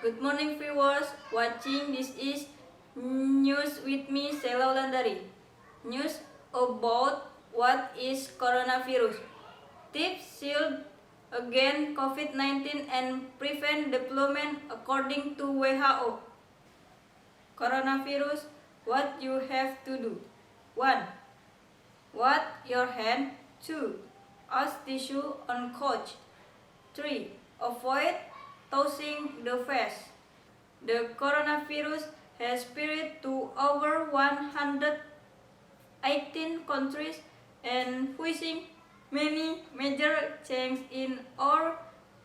Good morning viewers watching this is News with me Sela Wulandari. News about what is coronavirus. Tips shield against COVID-19 and prevent development according to WHO. Coronavirus, what you have to do. 1. Wash your hand. 2. Use tissue on couch. 3. Avoid touching the face. The coronavirus has spread to over 118 countries and facing many major changes in our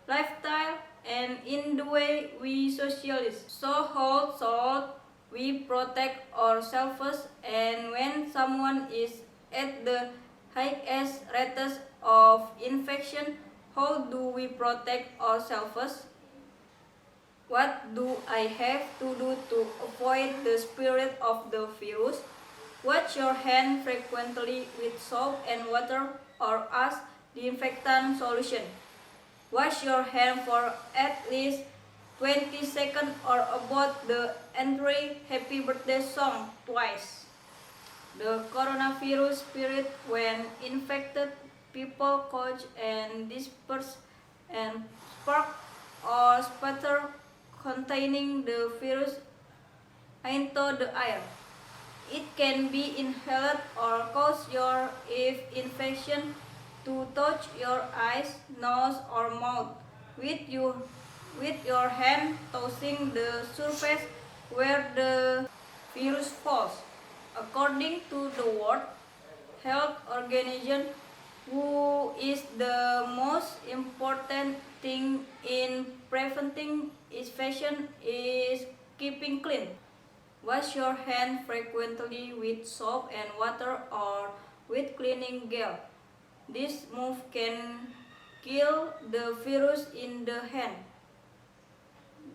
lifestyle and in the way we socialize. So how should we protect ourselves, and when someone is at the highest rates of infection, how do we protect ourselves? What do I have to do to avoid the spread of the virus? Wash your hands frequently with soap and water or use disinfectant solution. Wash your hands for at least 20 seconds or about the entry happy birthday song twice. The coronavirus spread when infected people cough and disperse and spark or sputter containing the virus into the air. It can be inhaled or cause your infection to touch your eyes, nose or mouth with your hand touching the surface where the virus falls. According to the World Health Organization, who is the most important thing in preventing infection is keeping clean. Wash your hands frequently with soap and water or with cleaning gel. This move can kill the virus in the hand.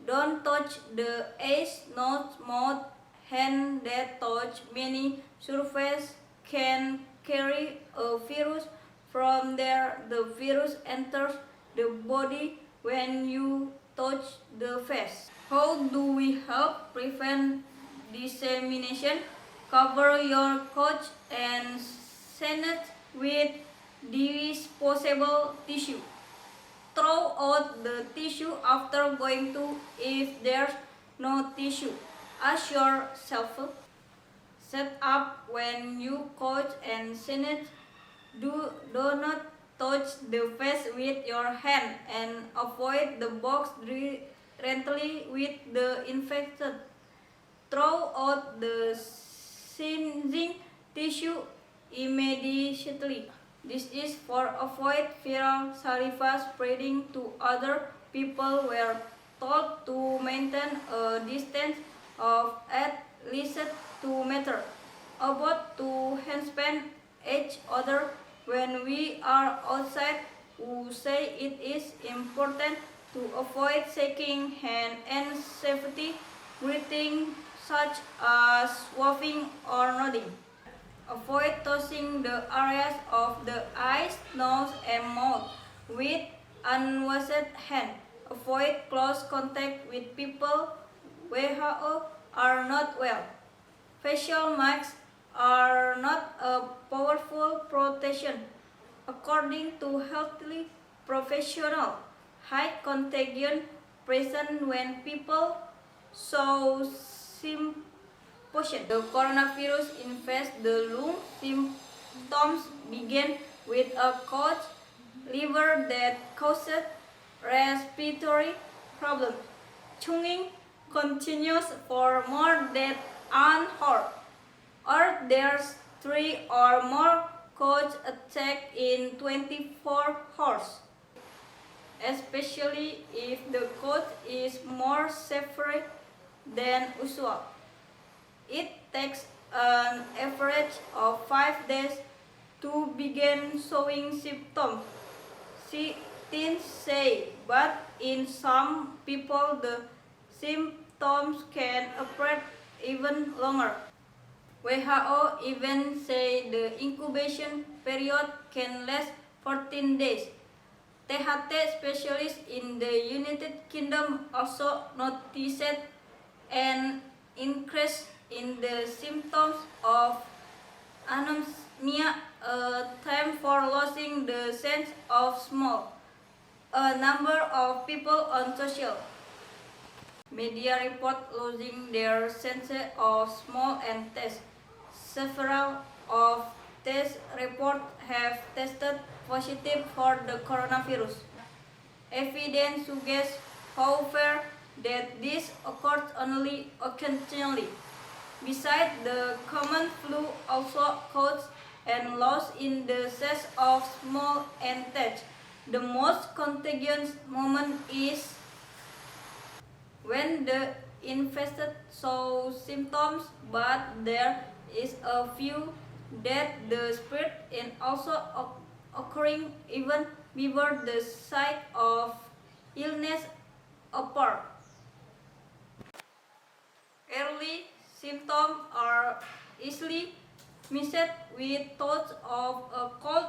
Don't touch the eyes, nose, mouth, hand that touch many surfaces can carry a virus. From there, the virus enters the body when you touch the face. How do we help prevent dissemination? Cover your couch and sandwich with disposable tissue. Throw out the tissue after going to if there's no tissue. Ask yourself, set up when you couch and sandwich. Do not touch the face with your hand and avoid the box directly with the infected. Throw out the singing tissue immediately. This is for avoid viral saliva spreading to other people. We are told to maintain a distance of at least 2 meters. About to handspan each other when we are outside. We say it is important to avoid shaking hands and safety greeting such as waving or nodding. Avoid touching the areas of the eyes, nose and mouth with unwashed hands. Avoid close contact with people who are not well. Facial masks are not a powerful protection. According to health professionals, high contagion present when people show symptoms. The coronavirus infects the lung. Symptoms begin with a cough, liver that causes respiratory problems. Chewing continues for more than an hour, or there's 3 or more coughs attacks in 24 hours. Especially if the cough is more severe than usual. It takes an average of 5 days to begin showing symptoms. Teens say, but in some people the symptoms can appear even longer. WHO even say the incubation period can last 14 days. THT specialists in the United Kingdom also noticed an increase in the symptoms of anosmia, a term for losing the sense of smell. A number of people on social media report losing their sense of smell and taste. Several of these reports have tested positive for the coronavirus. Evidence suggests, however, that this occurs only occasionally. Besides, the common flu also causes a loss in the sense of smell and taste. The most contagious moment is when the infected show symptoms, but there is a few that the spread is also occurring even before the site of illness appear. Early symptoms are easily mixed with thoughts of a cold